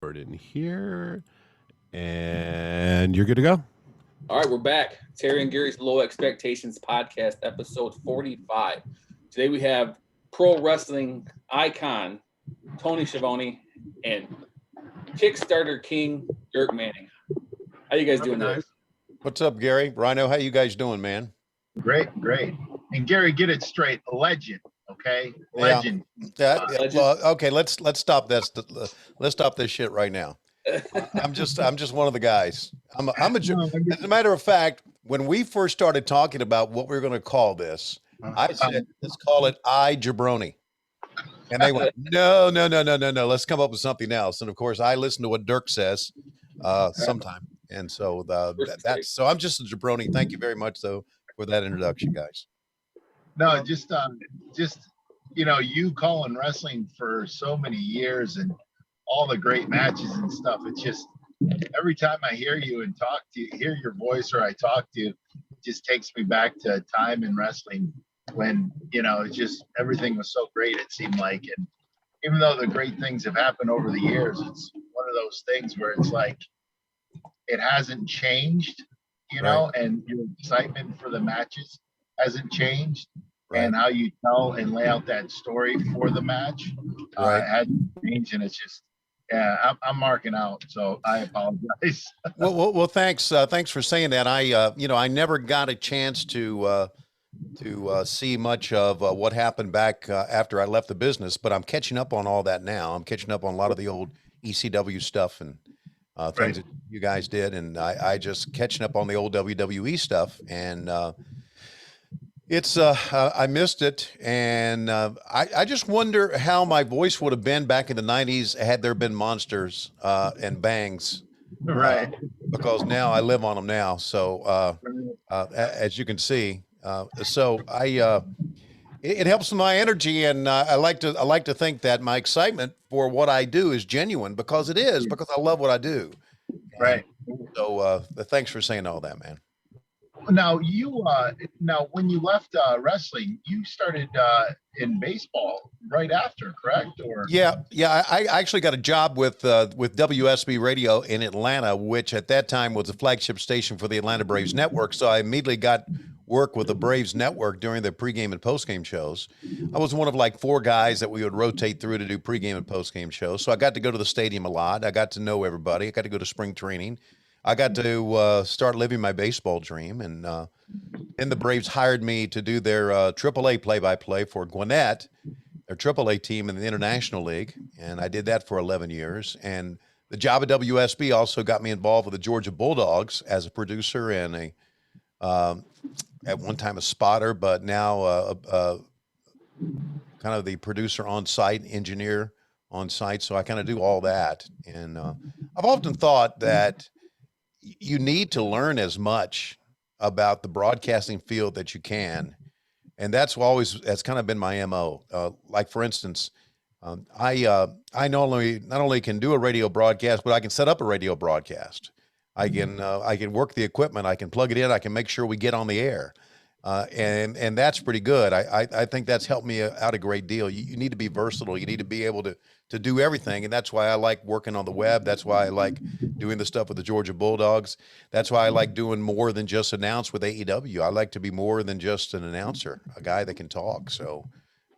In here, and you're good to go. All right, we're back. Terry and Gary's Low Expectations podcast, episode 45. Today we have pro wrestling icon Tony Schiavone and Kickstarter king Dirk Manning. How you guys doing today? What's up, Gary? Rhino, how you guys doing, man? Great. And Gary, get it straight. A legend, okay? Legend. Yeah. Well, okay, let's stop this. Let's stop this shit right now. I'm just one of the guys. As a matter of fact, when we first started talking about what we were going to call this, I said, let's call it Jabroni. And they went, no. Let's come up with something else. And of course, I listen to what Dirk says sometime. And so so I'm just a jabroni. Thank you very much, though, for that introduction, guys. No, just you calling wrestling for so many years and all the great matches and stuff. It's just every time I hear you and talk to you, hear your voice or I talk to you, it just takes me back to a time in wrestling when, it's just everything was so great, it seemed like. And even though the great things have happened over the years, it's one of those things where it's like it hasn't changed, right. And your excitement for the matches hasn't changed. Right. And how you tell and lay out that story for the match hasn't changed. And it's just, I'm marking out, so I apologize. well, thanks. Thanks for saying that. I never got a chance to see much of what happened back after I left the business, but I'm catching up on all that now. I'm catching up on a lot of the old ECW stuff and things that you guys did, and I just catching up on the old WWE stuff, and it's I missed it, and I just wonder how my voice would have been back in the 90s had there been monsters and bangs, because now I live on them now. So as you can see, it helps with my energy, and I like to think that my excitement for what I do is genuine, because it is, because I love what I do. Right. And so thanks for saying all that, man. Now when you left wrestling, you started in baseball right after, correct? Or yeah, I actually got a job with WSB Radio in Atlanta, which at that time was the flagship station for the Atlanta Braves network. So I immediately got work with the Braves network during the pregame and postgame shows. I was one of like 4 guys that we would rotate through to do pregame and postgame shows. So I got to go to the stadium a lot. I got to know everybody. I got to go to spring training. I got to start living my baseball dream, and then the Braves hired me to do their AAA play-by-play for Gwinnett, their AAA team in the International League, and I did that for 11 years. And the job at WSB also got me involved with the Georgia Bulldogs as a producer and at one time a spotter, but now kind of the producer on site, engineer on site. So I kind of do all that, and I've often thought that you need to learn as much about the broadcasting field that you can. And that's kind of been my MO. Like for instance, I not only can do a radio broadcast, but I can set up a radio broadcast. I can work the equipment. I can plug it in. I can make sure we get on the air. And that's pretty good. I think that's helped me out a great deal. You need to be versatile. You need to be able to do everything. And that's why I like working on the web. That's why I like doing the stuff with the Georgia Bulldogs. That's why I like doing more than just announce with AEW. I like to be more than just an announcer, a guy that can talk. So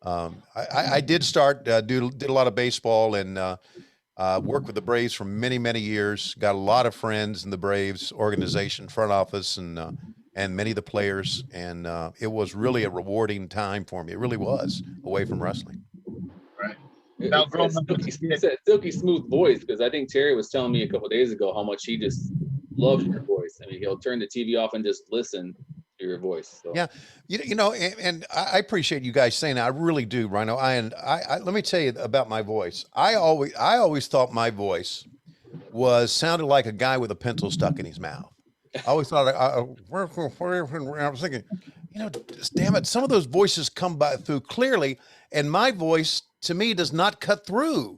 I did start, did a lot of baseball and worked with the Braves for many, many years. Got a lot of friends in the Braves organization, front office, and many of the players. And it was really a rewarding time for me. It really was, away from wrestling. Right. It's that silky smooth voice, because I think Terry was telling me a couple of days ago how much he just loves your voice. I mean, he'll turn the TV off and just listen to your voice. So. Yeah, and I appreciate you guys saying that. I really do, Rhino. I let me tell you about my voice. I always thought my voice sounded like a guy with a pencil stuck in his mouth. I always thought I was thinking, damn it, some of those voices come through clearly, and my voice to me does not cut through.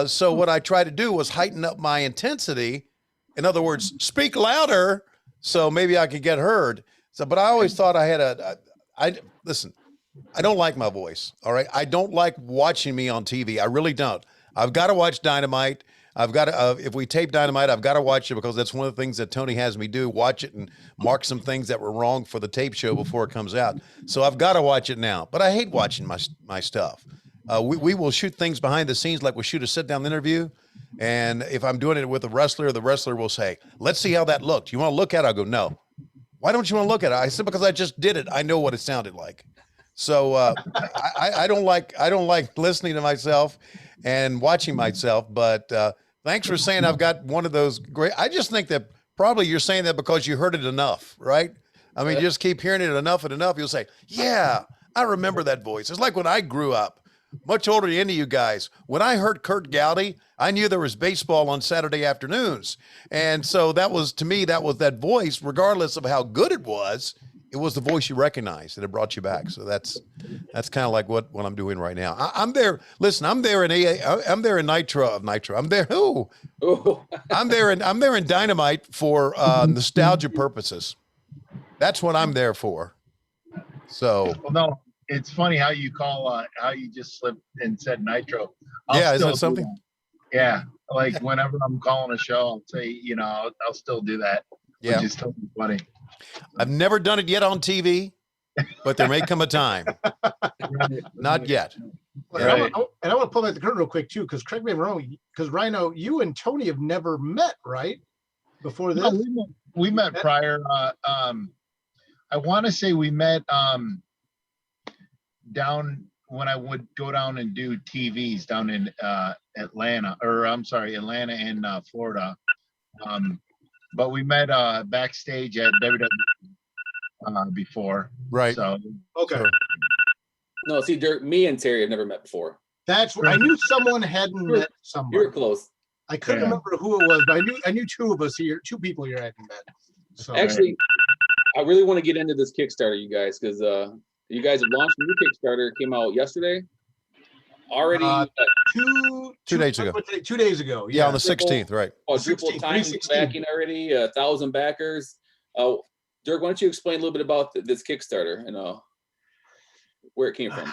So what I tried to do was heighten up my intensity. In other words, speak louder so maybe I could get heard. So, but I always thought I had listen, I don't like my voice. All right. I don't like watching me on TV. I really don't. I've got to watch Dynamite. I've got to, if we tape Dynamite, I've got to watch it because that's one of the things that Tony has me do, watch it and mark some things that were wrong for the tape show before it comes out. So I've got to watch it now, but I hate watching my stuff. We will shoot things behind the scenes like we shoot a sit down interview. And if I'm doing it with a wrestler, the wrestler will say, let's see how that looked. You want to look at it? I'll go, no. Why don't you want to look at it? I said, because I just did it. I know what it sounded like. So I don't like listening to myself and watching myself, but thanks for saying I've got one of those great. I just think that probably you're saying that because you heard it enough, right? I mean, just keep hearing it enough and enough. You'll say, yeah, I remember that voice. It's like when I grew up, much older than any of you guys. When I heard Kurt Gowdy, I knew there was baseball on Saturday afternoons. And so that was, to me, that was that voice, regardless of how good it was the voice you recognized and it brought you back. So that's kind of like what I'm doing right now. I'm there. Listen, I'm there in I'm there in Nitro. I'm there. I'm there in Dynamite for nostalgia purposes. That's what I'm there for. So. Well, no, it's funny how you call, how you just slipped and said Nitro. Isn't that something? Yeah. Like whenever I'm calling a show, I'll say, I'll still do that. Yeah. Which is totally funny. I've never done it yet on TV, but there may come a time. Not yet. Well, right. I want to pull back the curtain real quick too, because correct me if I'm wrong, because Rhino, you and Tony have never met, right? Before this? No, we met prior. I want to say we met down when I would go down and do TVs down in Atlanta and Florida. But we met backstage at WWE before. Right. So okay. No, see, Dirk, me and Terry have never met before. That's what I knew. Someone hadn't met somebody. You're close. I couldn't remember who it was, but I knew two of us here, two people here hadn't met. So actually, I really want to get into this Kickstarter, you guys, because you guys have launched a new Kickstarter. It came out yesterday. Already 2 days ago. 2 days ago. Yeah, on the 16th, right? Quadruple time backing already, 1,000 backers. Dirk, why don't you explain a little bit about this Kickstarter and where it came from?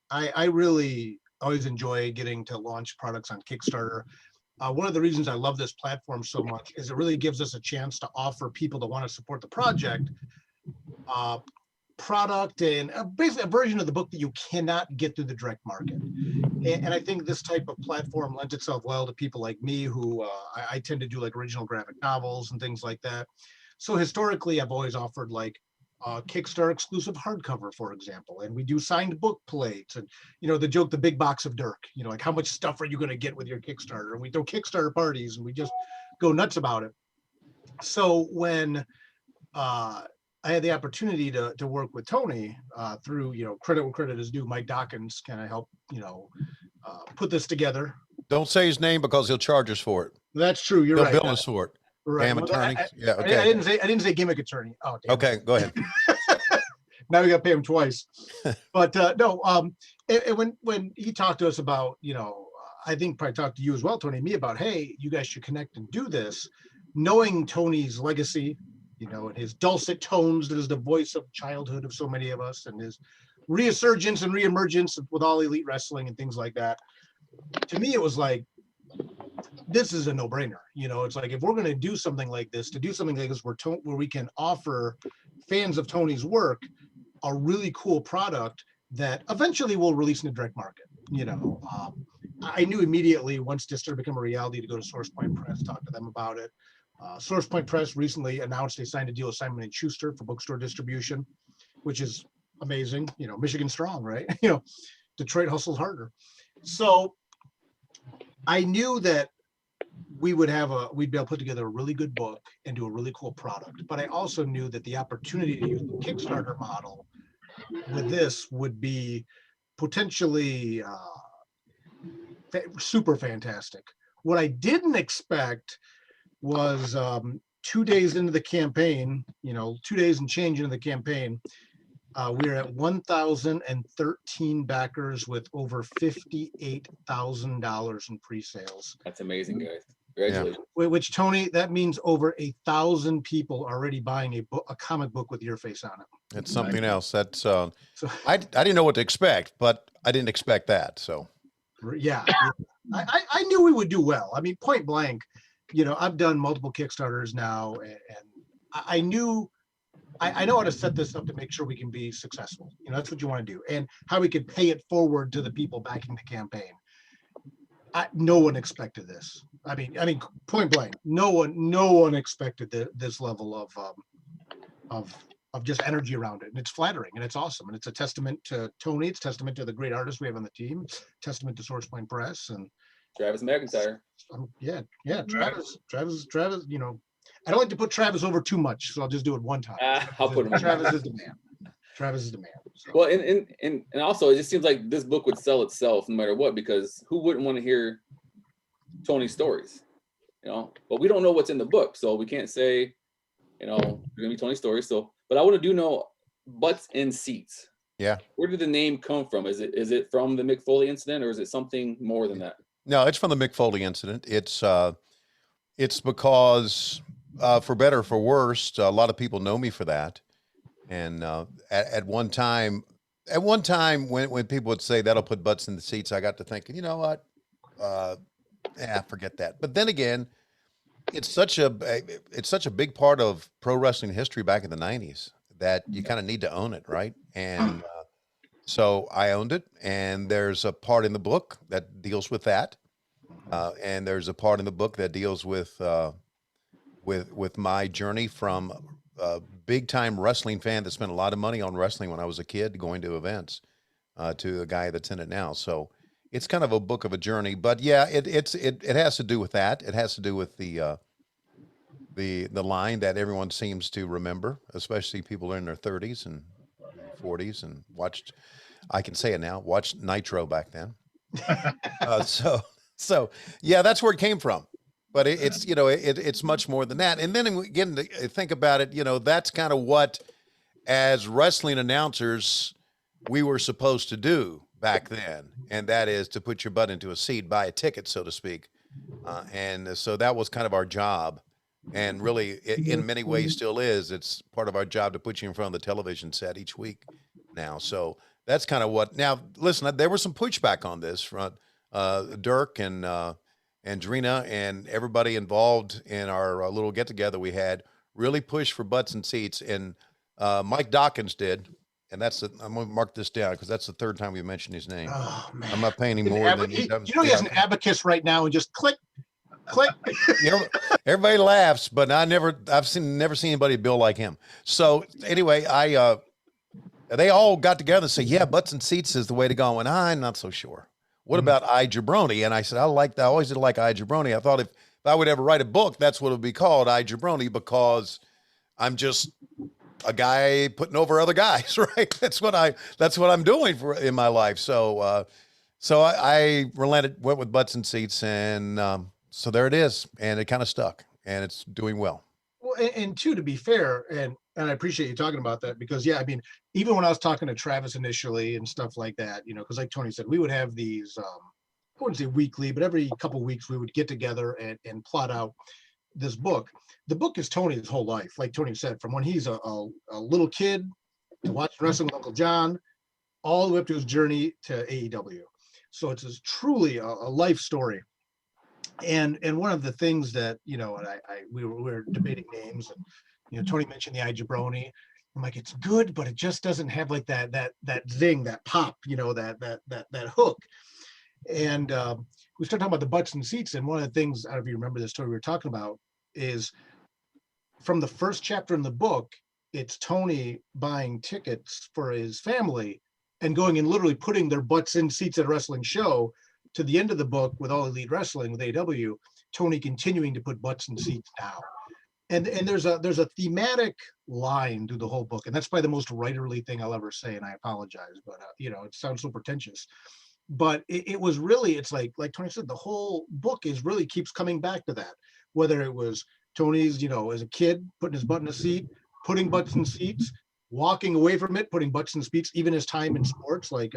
I really always enjoy getting to launch products on Kickstarter. One of the reasons I love this platform so much is it really gives us a chance to offer people that want to support the project product and basically a version of the book that you cannot get through the direct market. And I think this type of platform lends itself well to people like me who I tend to do like original graphic novels and things like that. So historically, I've always offered like Kickstarter exclusive hardcover, for example, and we do signed book plates and, the joke, the big box of Dirk, like how much stuff are you going to get with your Kickstarter? And we throw Kickstarter parties and we just go nuts about it. So when I had the opportunity to work with Tony through, credit where credit is due. Mike Dawkins kind of helped, put this together. Don't say his name because he'll charge us for it. That's true. You're right. He'll bill us for it. Right. Damn attorney. Yeah. Okay. I didn't say gimmick attorney. Oh, damn. Okay. Go ahead. Now we got to pay him twice. But no. And when he talked to us about, I think probably talked to you as well, Tony, and me about, hey, you guys should connect and do this, knowing Tony's legacy. And his dulcet tones that is the voice of childhood of so many of us, and his resurgence and reemergence with all elite wrestling and things like that. To me, it was like, this is a no-brainer. It's like, if we're going to do something like this, where we can offer fans of Tony's work a really cool product that eventually will release in the direct market. I knew immediately once this started to become a reality to go to SourcePoint Press, talk to them about it. SourcePoint Press recently announced they signed a deal with Simon & Schuster for bookstore distribution, which is amazing. Michigan strong, right? Detroit hustles harder. So I knew that we'd be able to put together a really good book and do a really cool product. But I also knew that the opportunity to use the Kickstarter model with this would be potentially super fantastic. What I didn't expect was 2 days into the campaign, 2 days and change into the campaign, we're at 1,013 backers with over $58,000 in pre-sales. That's amazing, guys. Congratulations. Yeah. Which, Tony, that means over 1,000 people already buying a comic book with your face on it. It's something else. That's I didn't know what to expect, but I didn't expect that. So Yeah. I knew we would do well. I mean, point blank, I've done multiple Kickstarters now, and I knew I know how to set this up to make sure we can be successful. That's what you want to do, and how we could pay it forward to the people backing the campaign. No one expected this. I mean, point blank, no one expected this level of just energy around it, and it's flattering and it's awesome, and it's a testament to Tony. It's a testament to the great artists we have on the team. Testament to SourcePoint Press and Travis McIntyre. Yeah, Travis. I don't like to put Travis over too much, so I'll just do it one time. I'll put him. Travis is the man. Travis is the man. So. Well, and also it just seems like this book would sell itself no matter what, because who wouldn't want to hear Tony's stories? But we don't know what's in the book, so we can't say, they're gonna be Tony's stories. So, but I want to know butts in seats. Yeah. Where did the name come from? Is it from the Mick Foley incident, or is it something more than that? No, it's from the Mick Foley incident. It's because, for better or for worse, a lot of people know me for that. And at one time, when people would say that'll put butts in the seats, I got to thinking, you know what? Forget that. But then again, it's such a big part of pro wrestling history back in the 90s that you kind of need to own it, right? And so I owned it, and there's a part in the book that deals with that, and there's a part in the book that deals with my journey from a big time wrestling fan that spent a lot of money on wrestling when I was a kid, going to events, to a guy that's in it now. So it's kind of a book of a journey, but yeah, it has to do with that. It has to do with the line that everyone seems to remember, especially people in their 30s and 40s and watched, I can say it now, watched Nitro back then. So yeah, that's where it came from. But it's much more than that. And then again, to think about it, that's kind of what, as wrestling announcers, we were supposed to do back then. And that is to put your butt into a seat, buy a ticket, so to speak. And so that was kind of our job. And really, in many ways still is. It's part of our job to put you in front of the television set each week now. So that's kind of what. Now, listen, there was some pushback on this from Dirk and Drina and everybody involved in our little get-together we had really pushed for butts and seats. And Mike Dawkins did. And I'm going to mark this down because that's the third time we mentioned his name. Oh, man. I'm not paying him more than he does. He has an abacus right now and just click. Everybody laughs, but I've never seen anybody bill like him. So anyway, they all got together and said, yeah, butts and seats is the way to go. And I'm not so sure. What about I Jabroni? And I said, I always did like I Jabroni. I thought if I would ever write a book, that's what it would be called, I Jabroni, because I'm just a guy putting over other guys, right? That's what I'm doing in my life. So I relented, went with butts and seats, and so there it is, and it kind of stuck, and it's doing well. Well, and two, to be fair, and I appreciate you talking about that, because yeah, I mean, even when I was talking to Travis initially and stuff like that, because like Tony said, we would have these, I wouldn't say weekly, but every couple of weeks we would get together and plot out this book. The book is Tony's whole life, like Tony said, from when he's a little kid to watch wrestling with Uncle John, all the way up to his journey to AEW. So it's truly a life story. And one of the things that, we were debating names, and Tony mentioned the I Jabroni. I'm like, it's good, but it just doesn't have like that zing, that pop, that hook. And we started talking about the butts and seats. And one of the things, I don't know if you remember this story we were talking about, is from the first chapter in the book, it's Tony buying tickets for his family and going and literally putting their butts in seats at a wrestling show, to the end of the book with All Elite Wrestling with AEW, Tony continuing to put butts in seats now. And there's a thematic line through the whole book, and that's probably the most writerly thing I'll ever say, and I apologize, but it sounds so pretentious. But it was really, it's like Tony said, the whole book really keeps coming back to that. Whether it was Tony's, as a kid, putting his butt in a seat, putting butts in seats, walking away from it, putting butts in seats, even his time in sports, like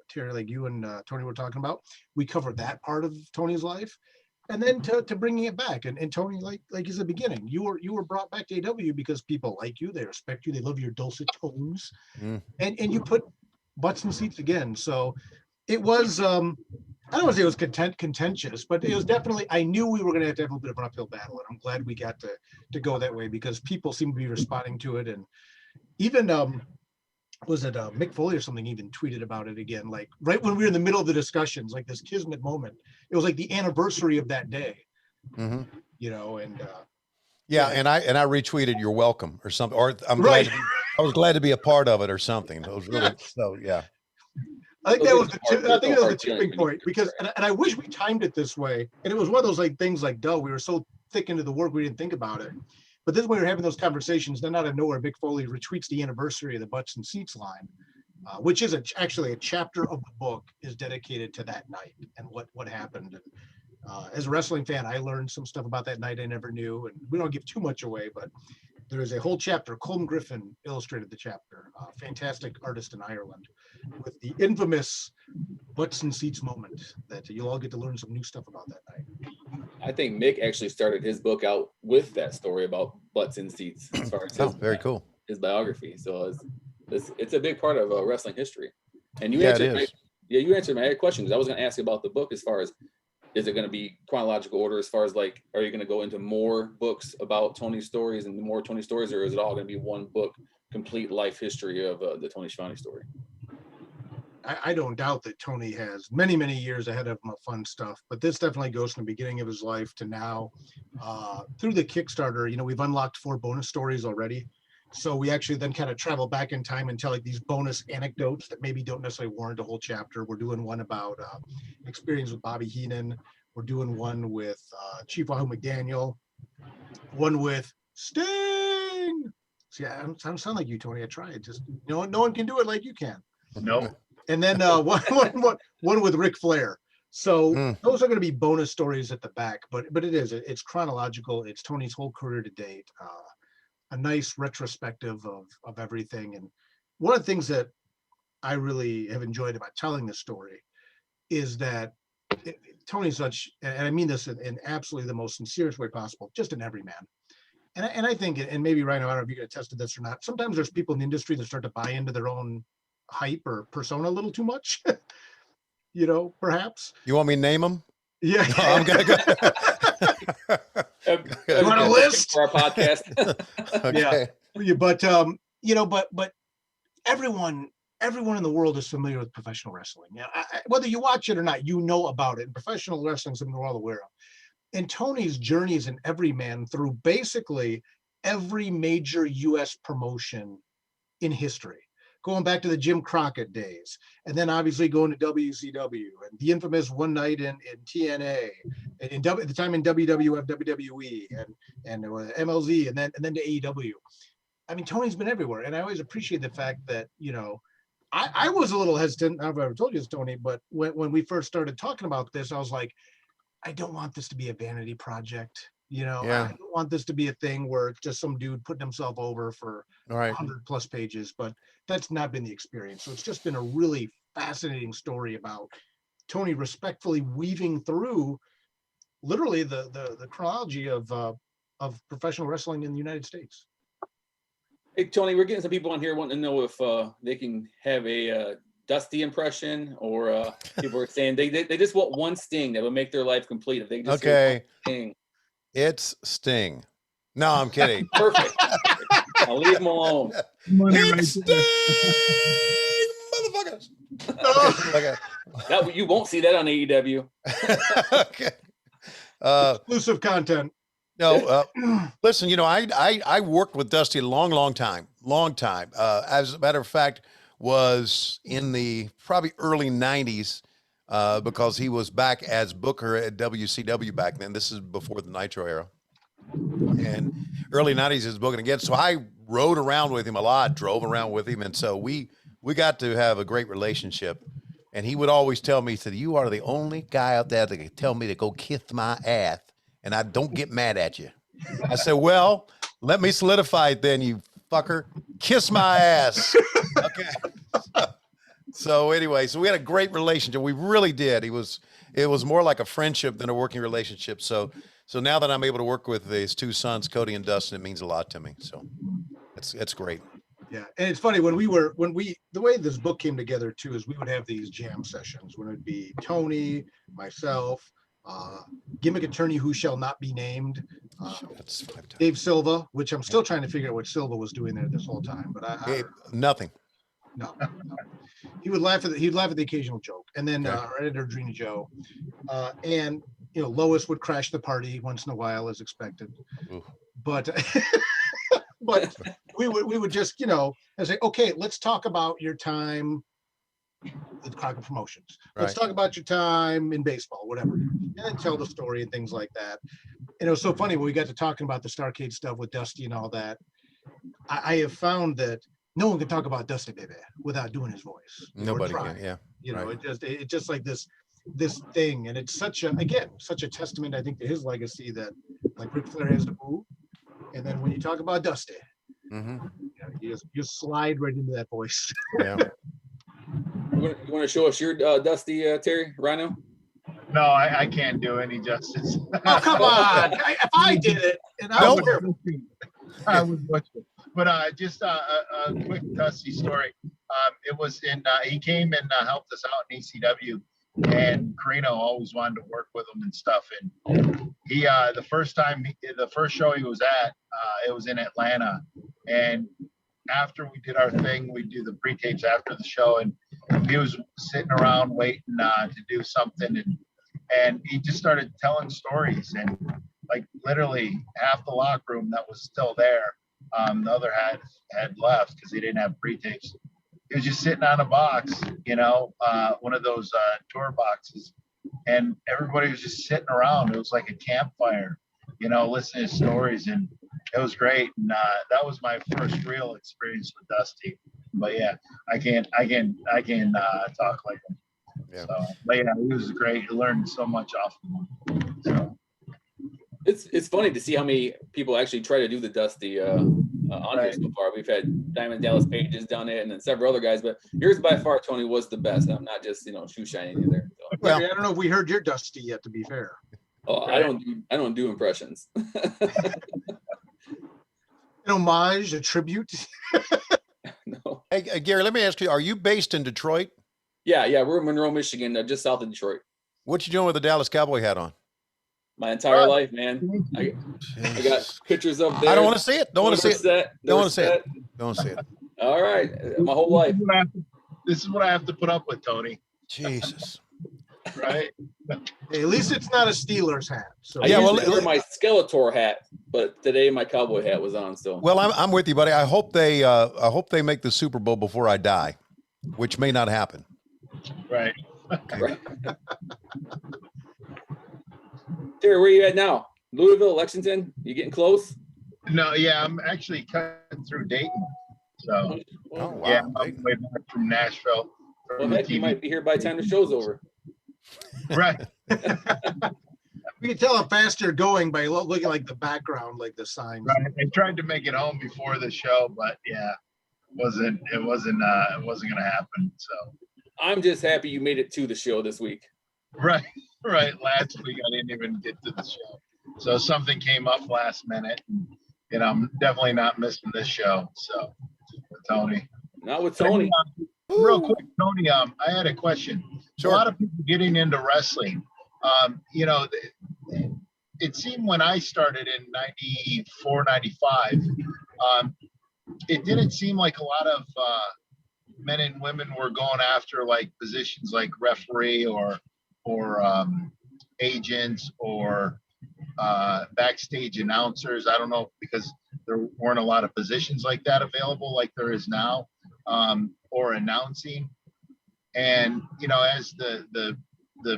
Terry, like you and Tony were talking about, we covered that part of Tony's life. And then to bringing it back, and Tony, like is the beginning, you were brought back to AW because people like you, they respect you, they love your dulcet tones, and you put butts in seats again. So it was I don't want to say it was contentious, but it was definitely, I knew we were going to have a little bit of an uphill battle. And I'm glad we got to go that way because people seem to be responding to it. And even, was it Mick Foley or something even tweeted about it again, like right when we were in the middle of the discussions, like this kismet moment. It was like the anniversary of that day, Mm-hmm. you know, and yeah, and I retweeted "You're welcome" or something, or I'm right. glad I was glad to be a part of it or something. It was really so. Yeah, I think that was I think that was the feeling tipping when you point because, and I wish we timed it this way. And it was one of those like things like, duh, we were so thick into the work we didn't think about it. But then when we were having those conversations, then out of nowhere, Mick Foley retweets the anniversary of the Butts and Seats line, which is actually a chapter of the book is dedicated to that night and what happened. And as a wrestling fan, I learned some stuff about that night I never knew. And we don't give too much away, but there is a whole chapter. Colm Griffin illustrated the chapter, fantastic artist in Ireland, with the infamous Butts and Seats moment that you'll all get to learn some new stuff about that night. I think Mick actually started his book out with that story about butts and seats as far as very cool. His biography. So it's a big part of wrestling history. And you Yeah, answered it is. you answered my question because I was going to ask you about the book as far as is it going to be chronological order as far as like, are you going to go into more books about Tony's stories and more Tony stories, or is it all going to be one book, complete life history of the Tony Schiavone story? I don't doubt that Tony has many, many years ahead of him of fun stuff, but this definitely goes from the beginning of his life to now. Through the Kickstarter, you know, we've unlocked 4 bonus stories already. So we actually then kind of travel back in time and tell like these bonus anecdotes that maybe don't necessarily warrant a whole chapter. We're doing one about experience with Bobby Heenan. We're doing one with Chief Wahoo McDaniel. One with Sting. See, I don't sound like you, Tony. I tried. Just no one can do it like you can. Nope. And then one with Ric Flair. So those are going to be bonus stories at the back, but it's chronological. It's Tony's whole career to date. A nice retrospective of everything. And one of the things that I really have enjoyed about telling this story is that Tony's such, and I mean this in absolutely the most sincerest way possible, just an everyman. And I think, and maybe Ryan, I don't know if you can attest to this or not, sometimes there's people in the industry that start to buy into their own hype or persona a little too much, you know, perhaps. You want me to name them? Yeah. No, I'm gonna go. You want a list for our podcast? Okay. Yeah. But you know, but everyone in the world is familiar with professional wrestling. Yeah, whether you watch it or not, you know about it. And professional wrestling is something we're all aware of. And Tony's journey is an everyman through basically every major U.S. promotion in history, going back to the Jim Crockett days, and then obviously going to WCW and the infamous one night in TNA, and at the time in WWF, WWE, and MLZ, and then to AEW. I mean, Tony's been everywhere, and I always appreciate the fact that, you know, I was a little hesitant. I don't know if I ever told you this, Tony, but when we first started talking about this, I was like, I don't want this to be a vanity project. You know, Yeah. I don't want this to be a thing where it's just some dude putting himself over for All right. 100+ pages, but that's not been the experience. So it's just been a really fascinating story about Tony respectfully weaving through literally the chronology of professional wrestling in the United States. Hey, Tony, we're getting some people on here wanting to know if they can have a Dusty impression, or people are saying they just want one Sting that would make their life complete. If they just hear one Sting. It's Sting. No, I'm kidding. Perfect. I'll leave him alone. It's Sting, motherfuckers. Okay. That you won't see that on AEW. Okay. Exclusive content. No, listen, you know, I worked with Dusty a long time. As a matter of fact, was in the probably early 90s because he was back as Booker at WCW back then. This is before the Nitro era. And early 90s he was booking again. So I rode around with him a lot, drove around with him. And so we got to have a great relationship. And he would always tell me, he said, "You are the only guy out there that can tell me to go kiss my ass, and I don't get mad at you." I said, "Well, let me solidify it then, you fucker. Kiss my ass." Okay. So anyway, so we had a great relationship. We really did. It was more like a friendship than a working relationship. So now that I'm able to work with his 2 sons, Cody and Dustin, it means a lot to me. So it's great. Yeah, and it's funny when the way this book came together too is we would have these jam sessions when it'd be Tony, myself, gimmick attorney who shall not be named, That's 5 times. Dave Silva, which I'm still trying to figure out what Silva was doing there this whole time, but I Hey, nothing. no. He'd laugh at the occasional joke, and then Okay. our editor Dreamy Joe, and Lois would crash the party once in a while as expected, Ooh. but. But we would just, and say, okay, let's talk about your time with Crockett Promotions. Let's Right. talk about your time in baseball, whatever, and then tell the story and things like that. And it was so funny when we got to talking about the Starcade stuff with Dusty and all that. I have found that no one can talk about Dusty Baby without doing his voice. Nobody can. Yeah. Right. It's just like this thing, and it's such a testament, I think, to his legacy that like Ric Flair has to move. And then when you talk about Dusty, Mm-hmm. you slide right into that voice. Yeah. You want to show us your Dusty, Terry, Rhino? No, I can't do any justice. Oh, come on. If I did it, and I was there. I would butcher it. But just a quick Dusty story. It was he came and helped us out in ECW, and Carino always wanted to work with him and stuff. And he, the first show he was at, it was in Atlanta. And after we did our thing, we do the pre-tapes after the show, and he was sitting around waiting to do something, and he just started telling stories, and like literally half the locker room that was still there, the other had left because he didn't have pre-tapes. He was just sitting on a box, one of those tour boxes, and everybody was just sitting around. It was like a campfire, listening to stories, and it was great. And that was my first real experience with Dusty. But yeah, I can talk like him. Yeah. So, but yeah, he was great. You learned so much off of him. So. It's funny to see how many people actually try to do the Dusty on here so far. We've had Diamond Dallas Page has done it, and then several other guys. But yours by far, Tony, was the best. I'm not just shoe shining either. So. Well, I don't know if we heard your Dusty yet. To be fair. Oh, right. I don't do impressions. An homage, a tribute. No. Hey, Gary, let me ask you: are you based in Detroit? Yeah, we're in Monroe, Michigan, just south of Detroit. What you doing with the Dallas Cowboy hat on? My entire life, man. I got pictures up there. I don't want to see it. Don't want to see it. Don't want to see it. Don't want to see it. All right, my whole life. This is what I have to put up with, Tony. Jesus. Right? Hey, at least it's not a Steelers hat. So I usually wear my Skeletor hat, but today my cowboy hat was on still. Well, I'm with you, buddy. I hope they make the Super Bowl before I die, which may not happen. Right. Right. Terry, where you at now? Louisville, Lexington? You getting close? No, yeah, I'm actually cutting through Dayton. So Oh, wow. yeah, I'm way back from Nashville. Well, heck, you might be here by the time the show's over. Right. we can tell how fast you're going by looking like the background, like the signs. Right. I tried to make it home before the show, but yeah, it wasn't gonna happen. So I'm just happy you made it to the show this week. right. Last week I didn't even get to the show. So something came up last minute, and I'm definitely not missing this show. So with Tony. Not with Tony. Real quick, Tony, I had a question. Sure. A lot of people getting into wrestling, it seemed when I started in 94, 95, it didn't seem like a lot of men and women were going after like positions like referee or agents or backstage announcers. I don't know, because there weren't a lot of positions like that available like there is now, or announcing. And as the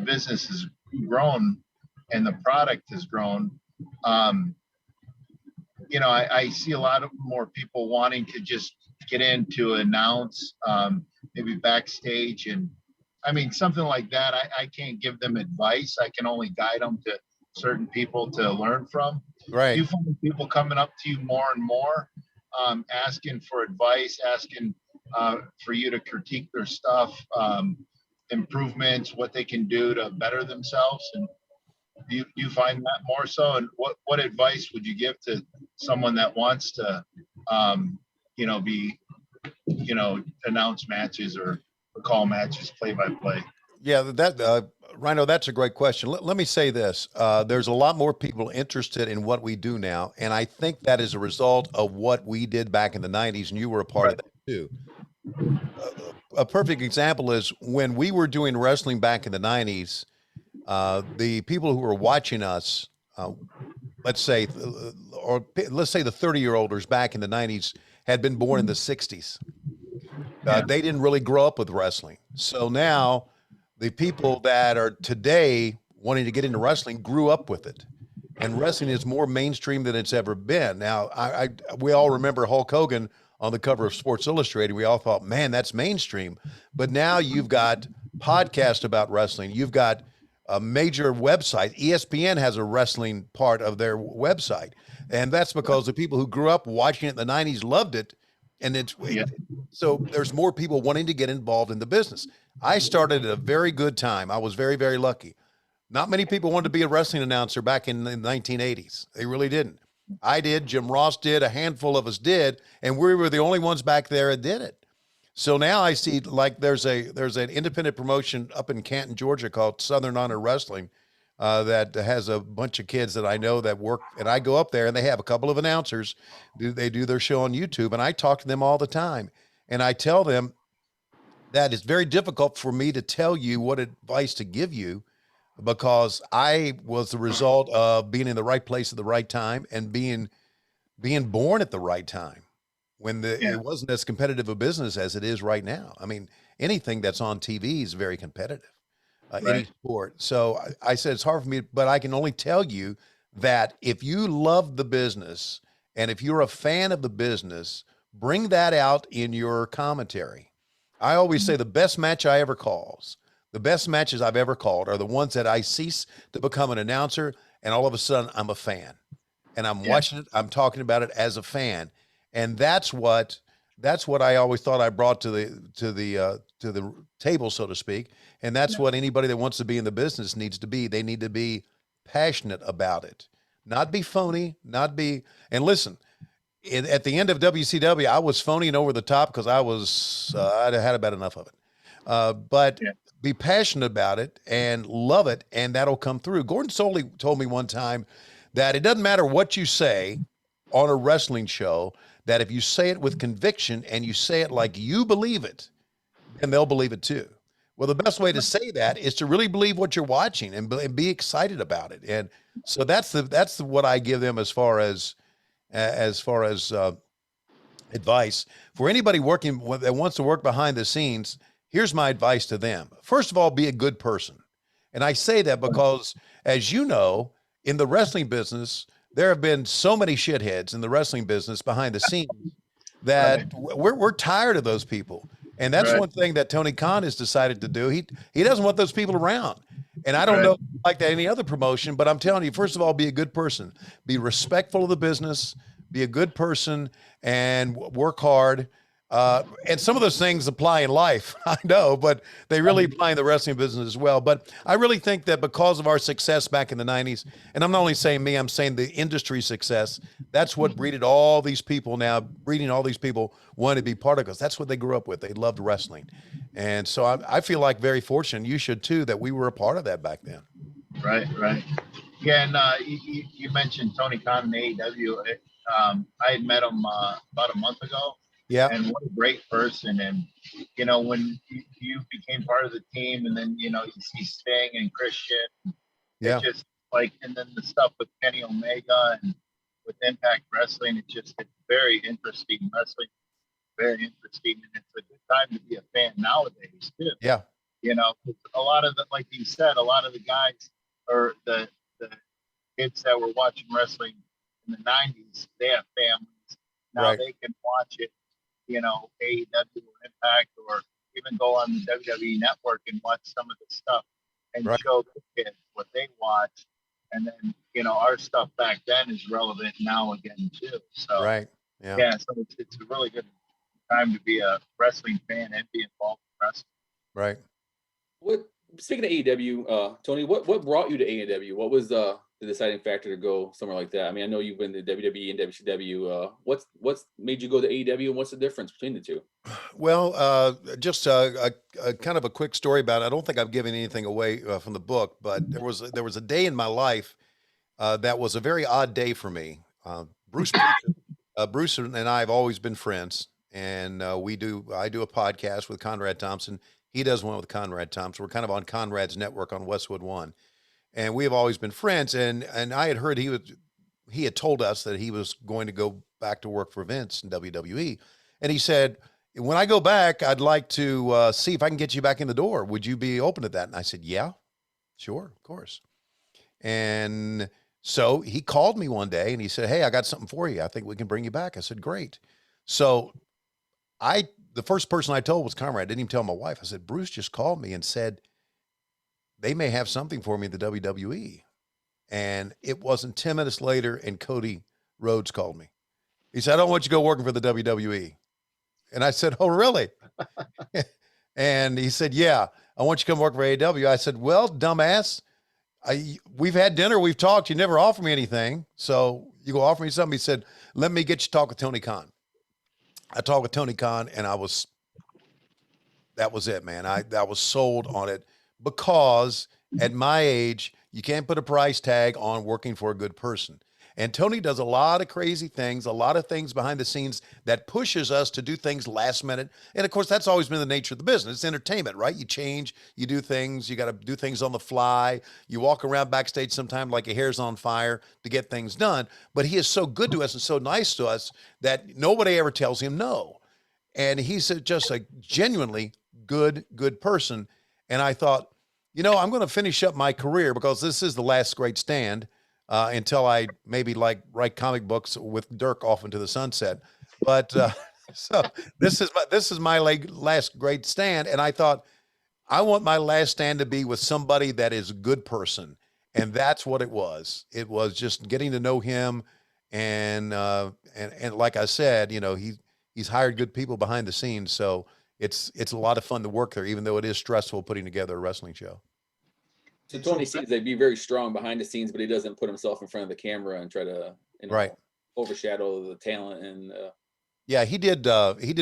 business has grown and the product has grown, I see a lot of more people wanting to just get into announce, maybe backstage. And I mean, something like that, I can't give them advice. I can only guide them to certain people to learn from. Right. You find people coming up to you more and more, asking for advice, asking for you to critique their stuff, improvements, what they can do to better themselves. And do you find that more so? And what advice would you give to someone that wants to, be announce matches or call matches play by play. Yeah, Rhino, that's a great question. Let me say this. There's a lot more people interested in what we do now, and I think that is a result of what we did back in the 90s, and you were a part of that too. A perfect example is when we were doing wrestling back in the 90s, the people who were watching us, let's say the 30-year-olders back in the 90s had been born in the 60s. They didn't really grow up with wrestling. So now the people that are today wanting to get into wrestling grew up with it. And wrestling is more mainstream than it's ever been. Now, we all remember Hulk Hogan on the cover of Sports Illustrated. We all thought, man, that's mainstream. But now you've got podcasts about wrestling. You've got a major website. ESPN has a wrestling part of their website. And that's because the people who grew up watching it in the 90s loved it. And so there's more people wanting to get involved in the business. I started at a very good time. I was very, very lucky. Not many people wanted to be a wrestling announcer back in the 1980s. They really didn't. I did. Jim Ross did. A handful of us did. And we were the only ones back there that did it. So now I see like there's an independent promotion up in Canton, Georgia called Southern Honor Wrestling that has a bunch of kids that I know that work. And I go up there and they have a couple of announcers. They do their show on YouTube. And I talk to them all the time. And I tell them that it's very difficult for me to tell you what advice to give you because I was the result of being in the right place at the right time and being born at the right time when it wasn't as competitive a business as it is right now. I mean, anything that's on TV is very competitive, any sport. So I said, it's hard for me, but I can only tell you that if you love the business and if you're a fan of the business, bring that out in your commentary. I always say the best match I ever calls, the best matches I've ever called are the ones that I cease to become an announcer and all of a sudden I'm a fan and I'm watching it. I'm talking about it as a fan. And that's what I always thought I brought to the table, so to speak. And that's what anybody that wants to be in the business needs to be. They need to be passionate about it, not be phony, and listen, at the end of WCW, I was phony and over the top because I had about enough of it. But be passionate about it and love it, and that'll come through. Gordon Soley told me one time that it doesn't matter what you say on a wrestling show, that if you say it with conviction and you say it like you believe it, then they'll believe it too. Well, the best way to say that is to really believe what you're watching and be excited about it. And so that's what I give them as far as advice for anybody working that wants to work behind the scenes. Here's my advice to them. First of all, be a good person. And I say that because, as you know, in the wrestling business, there have been so many shitheads in the wrestling business behind the scenes that we're tired of those people. And that's one thing that Tony Khan has decided to do. He doesn't want those people around. And I don't know like that any other promotion, but I'm telling you, first of all, be a good person, be respectful of the business, be a good person, and work hard. And some of those things apply in life, I know, but they really apply in the wrestling business as well. But I really think that because of our success back in the 90s, and I'm not only saying me, I'm saying the industry success, that's what breeding all these people want to be part of us. That's what they grew up with. They loved wrestling. And so I feel like very fortunate, you should too, that we were a part of that back then. Right. Yeah, and you mentioned Tony Khan in AEW. I had met him about a month ago. Yeah. And what a great person. And, when you became part of the team and then, you see Sting and Christian, it's just like, and then the stuff with Kenny Omega and with Impact Wrestling, it's very interesting wrestling, very interesting. And it's a good time to be a fan nowadays too. Yeah. A lot of like you said, a lot of the guys or the kids that were watching wrestling in the 90s, they have families. Now they can watch it, AEW or Impact, or even go on the WWE network and watch some of the stuff and show the kids what they watch. And then, our stuff back then is relevant now again too. So, so it's a really good time to be a wrestling fan and be involved in wrestling. Right. Speaking of AEW, Tony, what brought you to AEW? What was the deciding factor to go somewhere like that? I mean, I know you've been to WWE and WCW. What's made you go to AEW, and what's the difference between the two? Well, just a kind of a quick story about it. I don't think I've given anything away from the book, but there was a day in my life that was a very odd day for me. Bruce and I have always been friends, and I do a podcast with Conrad Thompson. He does one with Conrad Thompson. We're kind of on Conrad's network on Westwood One, and we have always been friends. And I had heard he had told us that he was going to go back to work for Vince in WWE, and he said, when I go back, I'd like to see if I can get you back in the door. Would you be open to that? And I said, yeah, sure, of course. And so he called me one day and he said, hey, I got something for you. I think we can bring you back. I said, great. So the first person I told was Conrad. I didn't even tell my wife. I said, Bruce just called me and said, they may have something for me in the WWE. And it wasn't 10 minutes later, and Cody Rhodes called me. He said, I don't want you to go working for the WWE. And I said, oh, really? And he said, yeah, I want you to come work for AEW. I said, well, dumbass, we've had dinner, we've talked, you never offer me anything. So you go offer me something. He said, let me get you to talk with Tony Khan. I talked with Tony Khan, and that was it, man. I was sold on it, because at my age, you can't put a price tag on working for a good person. And Tony does a lot of crazy things, a lot of things behind the scenes that pushes us to do things last minute. And of course, that's always been the nature of the business. It's entertainment, right? You change, you do things, you got to do things on the fly. You walk around backstage sometimes like your hair's on fire to get things done. But he is so good to us and so nice to us that nobody ever tells him no. And he's just a genuinely good person. And I thought, I'm going to finish up my career, because this is the last great stand. Until I maybe write comic books with Dirk off into the sunset. But so this is my last great stand. And I thought, I want my last stand to be with somebody that is a good person. And that's what it was. It was just getting to know him. And like I said, he's hired good people behind the scenes. So it's a lot of fun to work there, even though it is stressful putting together a wrestling show. So Tony seems to be very strong behind the scenes, but he doesn't put himself in front of the camera and try to Right. overshadow the talent. And yeah, he did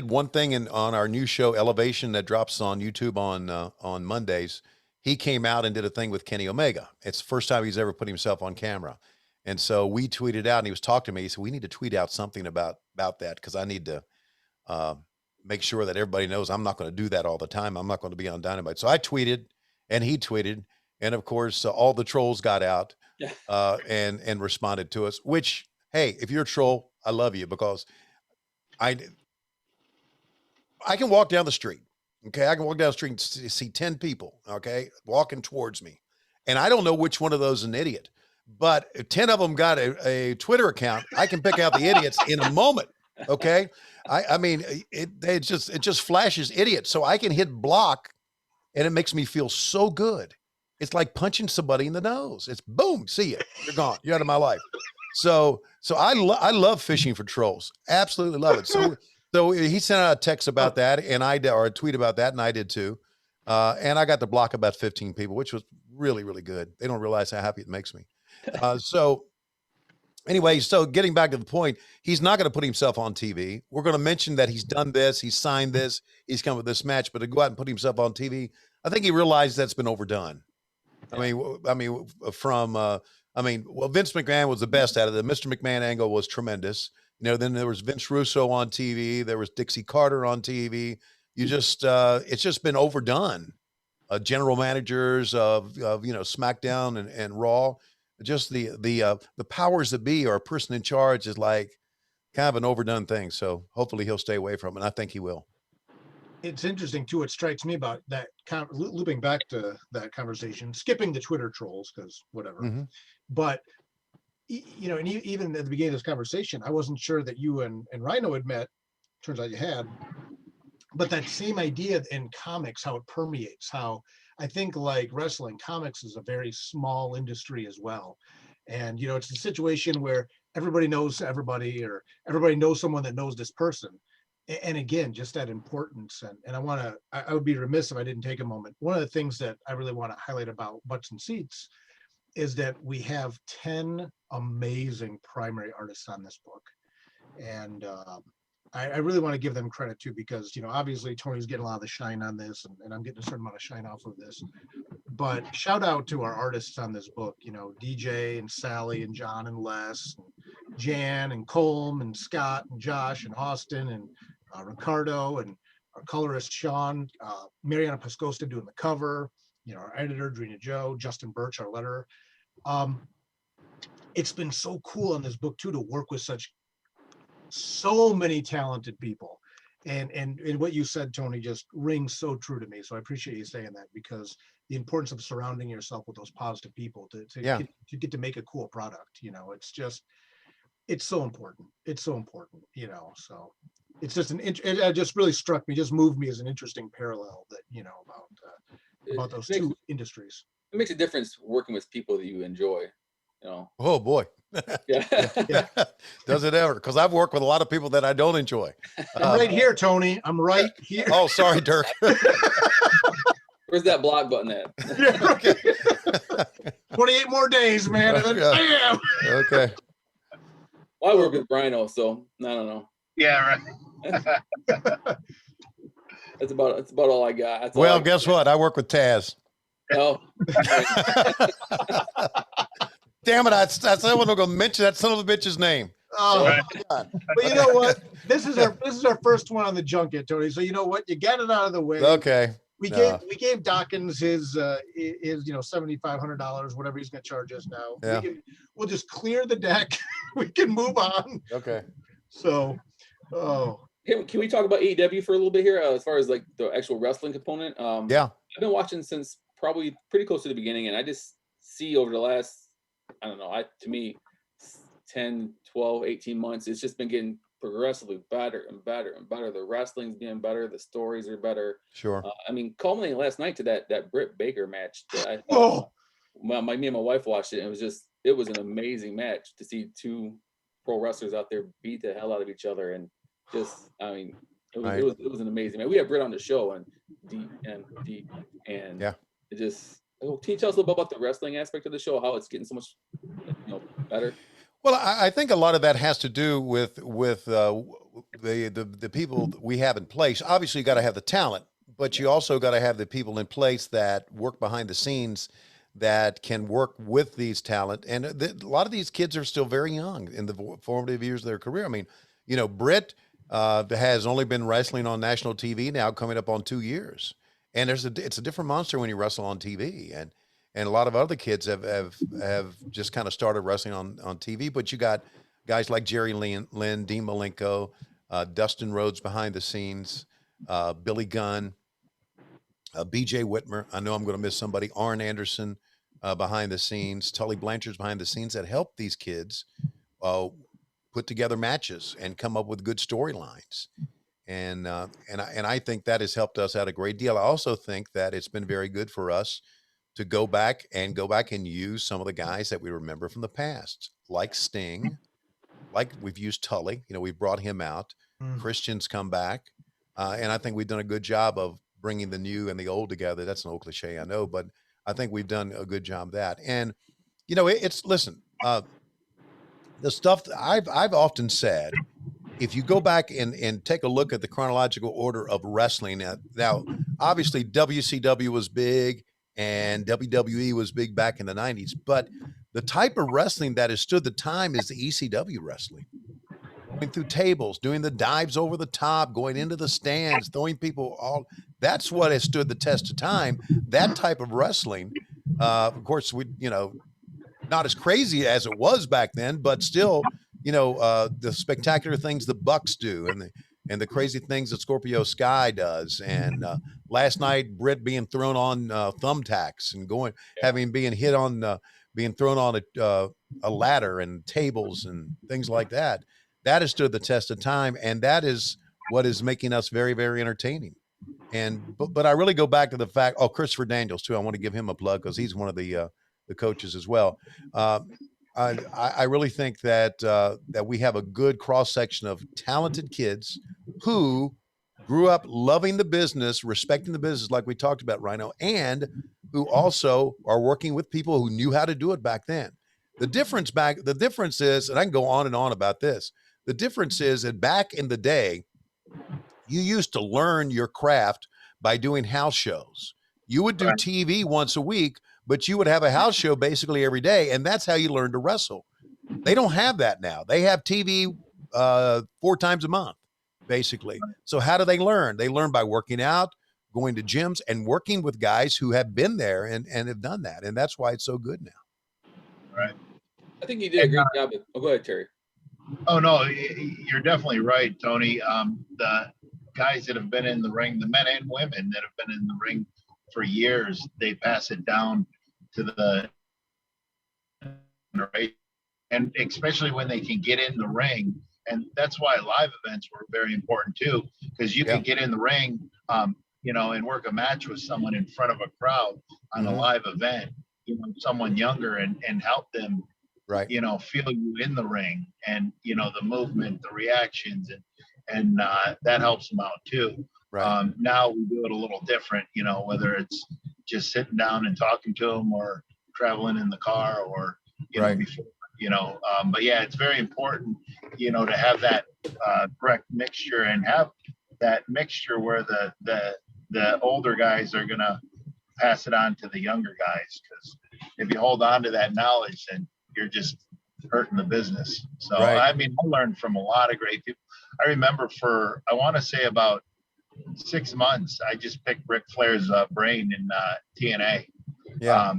one thing on our new show Elevation that drops on YouTube on Mondays. He came out and did a thing with Kenny Omega. It's the first time he's ever put himself on camera. And so we tweeted out, and he was talking to me. He said, we need to tweet out something about that, because I need to make sure that everybody knows I'm not going to do that all the time. I'm not going to be on Dynamite. So I tweeted, and he tweeted. And of course, all the trolls got out and responded to us, which, hey, if you're a troll, I love you, because I can walk down the street. Okay. I can walk down the street and see 10 people. Okay. Walking towards me. And I don't know which one of those is an idiot, but if 10 of them got a Twitter account, I can pick out the idiots in a moment. Okay. I mean, it just flashes idiots. So I can hit block, and it makes me feel so good. It's like punching somebody in the nose. It's boom, see you. You're gone. You're out of my life. So I love fishing for trolls. Absolutely love it. So he sent out a text about that, and or a tweet about that, and I did too. And I got to block about 15 people, which was really, really good. They don't realize how happy it makes me. So anyway, so getting back to the point, he's not going to put himself on TV. We're going to mention that he's done this, he's signed this, he's come with this match, but to go out and put himself on TV, I think he realized that's been overdone. Yeah. Vince McMahon was the best at it. The Mr. McMahon angle was tremendous. Then there was Vince Russo on TV. There was Dixie Carter on TV. It's just been overdone. General managers of SmackDown and Raw, just the powers that be, or a person in charge, is like kind of an overdone thing. So hopefully he'll stay away from it. And I think he will. It's interesting too. What strikes me about that, looping back to that conversation, skipping the Twitter trolls, because whatever. Mm-hmm. But and even at the beginning of this conversation, I wasn't sure that you and Rhino had met. Turns out you had. But that same idea in comics, how it permeates, how I think like wrestling, comics is a very small industry as well. And it's a situation where everybody knows everybody, or everybody knows someone that knows this person. And again, just that importance. And I would be remiss if I didn't take a moment. One of the things that I really want to highlight about Butts and Seats is that we have 10 amazing primary artists on this book. And I really want to give them credit too, because, obviously Tony's getting a lot of the shine on this, and I'm getting a certain amount of shine off of this. But shout out to our artists on this book, DJ and Sally and John and Les, and Jan and Colm and Scott and Josh and Austin and Ricardo, and our colorist Sean, Mariana Pascosta doing the cover, our editor Drina Joe, Justin Birch, our letterer. It's been so cool on this book too to work with so many talented people, and what you said, Tony, just rings so true to me. So I appreciate you saying that, because the importance of surrounding yourself with those positive people to get to make a cool product. It's so important. It's so important. So it's just it just really struck me, just moved me as an interesting parallel that about those two industries. It makes a difference working with people that you enjoy. Oh boy. Yeah. Does it ever? Because I've worked with a lot of people that I don't enjoy. I'm right here, Tony. I'm right here. Oh, sorry, Dirk. Where's that block button at? Yeah, okay. 28 more days, man. And then bam. Okay. Well, I work with Brino, so I don't know. Yeah, right. That's about all I got. That's well, guess what? I work with Taz. No. Damn it! I said I wasn't going to mention that son of a bitch's name. Oh, God. But you know what? This is our first one on the junket, Tony. So you know what? You got it out of the way. Okay. We gave Dawkins his $7,500, whatever he's going to charge us now. Yeah. We'll just clear the deck. We can move on. Okay. So, Can we talk about AEW for a little bit here, as far as like the actual wrestling component? Yeah. I've been watching since probably pretty close to the beginning, and I just see over the last, I don't know, to me, 10, 12, 18 months, it's just been getting progressively better and better and better. The wrestling's getting better. The stories are better. Sure. Culminating last night to that Britt Baker match. That me and my wife watched it, and it was an amazing match to see two pro wrestlers out there beat the hell out of each other. And it was an amazing match. We had Britt on the show, and yeah. It just, can you tell us a little bit about the wrestling aspect of the show, how it's getting so much better? Well, I think a lot of that has to do with the people that we have in place. Obviously, you got to have the talent, but you also got to have the people in place that work behind the scenes that can work with these talent. And a lot of these kids are still very young in the formative years of their career. I mean, Britt has only been wrestling on national TV now, coming up on 2 years. And it's a different monster when you wrestle on TV. And a lot of other kids have just kind of started wrestling on TV. But you got guys like Jerry Lynn, Dean Malenko, Dustin Rhodes behind the scenes, Billy Gunn, BJ Whitmer. I know I'm going to miss somebody. Arn Anderson behind the scenes, Tully Blanchard's behind the scenes that help these kids put together matches and come up with good storylines. And I think that has helped us out a great deal. I also think that it's been very good for us to go back and use some of the guys that we remember from the past, like Sting, like we've used Tully. We've brought him out. Christian's come back, and I think we've done a good job of bringing the new and the old together. That's an old cliche, I know, but I think we've done a good job of that. And listen, the stuff that I've often said, if you go back and take a look at the chronological order of wrestling, now obviously WCW was big and WWE was big back in the 90s, but the type of wrestling that has stood the time is the ECW wrestling. Going through tables, doing the dives over the top, going into the stands, throwing people that's what has stood the test of time. That type of wrestling, of course, not as crazy as it was back then, but still, the spectacular things the Bucks do and the crazy things that Scorpio Sky does. And last night, Britt being thrown on thumbtacks and being thrown on a ladder and tables and things like that. That has stood the test of time, and that is what is making us very, very entertaining. But I really go back to the fact, Christopher Daniels too. I want to give him a plug because he's one of the coaches as well. I really think that we have a good cross section of talented kids who grew up loving the business, respecting the business, like we talked about, Rhino, and who also are working with people who knew how to do it back then. The difference is, and I can go on and on about this. The difference is that back in the day, you used to learn your craft by doing house shows. You would do Right. TV once a week, but you would have a house show basically every day, and that's how you learn to wrestle. They don't have that now. They have TV 4 times a month, basically. So how do they learn? They learn by working out, going to gyms, and working with guys who have been there and have done that. And that's why it's so good now. Right. I think you did a great job. Go ahead, Terry. Oh no, you're definitely right, Tony. The guys that have been in the ring, the men and women that have been in the ring for years, they pass it down to the right, and especially when they can get in the ring, and that's why live events were very important too, because you can get in the ring, and work a match with someone in front of a crowd on a live event, someone younger, and help them. Right. Feel you in the ring, and the movement, the reactions, and that helps them out too. Right. Now we do it a little different, whether it's just sitting down and talking to them, or traveling in the car, or before, but yeah, it's very important, to have that correct mixture, and have that mixture where the older guys are gonna pass it on to the younger guys, because if you hold on to that knowledge, then you're just hurting the business. So, I mean, I learned from a lot of great people. I remember I want to say about 6 months, I just picked Ric Flair's brain in TNA. Yeah.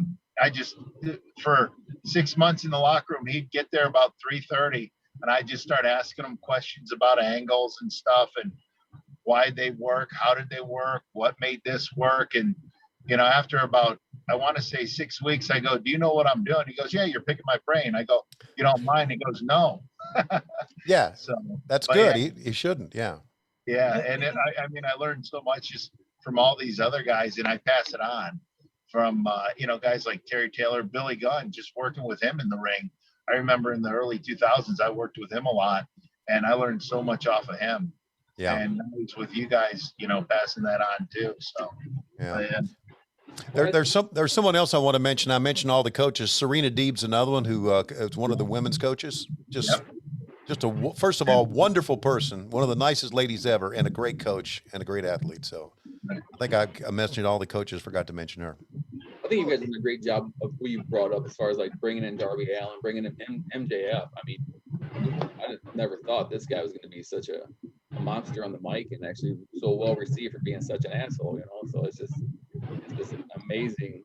For 6 months in the locker room, he'd get there about 3:30, and I just start asking him questions about angles and stuff, and why they work, how did they work, what made this work. And, after about, I want to say 6 weeks, I go, do you know what I'm doing? He goes, yeah, you're picking my brain. I go, you don't mind? He goes, no. Yeah. So that's good. Yeah. He shouldn't. Yeah. Yeah. And I learned so much just from all these other guys, and I pass it on from, guys like Terry Taylor, Billy Gunn, just working with him in the ring. I remember in the early 2000s, I worked with him a lot, and I learned so much off of him. Yeah. And it's with you guys, passing that on too. So, yeah. There's someone else I want to mention. I mentioned all the coaches. Serena Deeb's another one who is one of the women's coaches. First of all, wonderful person, one of the nicest ladies ever, and a great coach and a great athlete. So I think I mentioned all the coaches, forgot to mention her. I think you guys did a great job of who you brought up as far as like bringing in Darby Allin, bringing in MJF. I mean, I never thought this guy was going to be such a monster on the mic, and actually so well received for being such an asshole, So it's just an amazing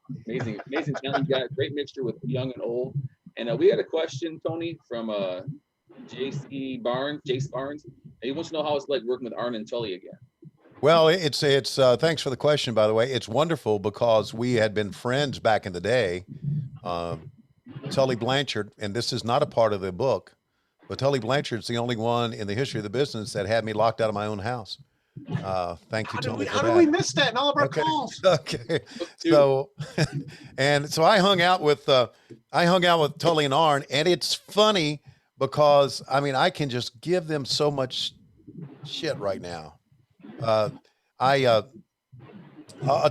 talent. You got a great mixture with young and old. And we had a question, Tony, from Jace Barnes. He wants to know how it's like working with Arn and Tully again. Well, it's thanks for the question, by the way. It's wonderful because we had been friends back in the day. Tully Blanchard, and this is not a part of the book, but Tully Blanchard's the only one in the history of the business that had me locked out of my own house. Thank you, Tully. How did we miss that in all of our calls? Okay. So I hung out with Tully and Arn, and it's funny because I can just give them so much shit right now. I'll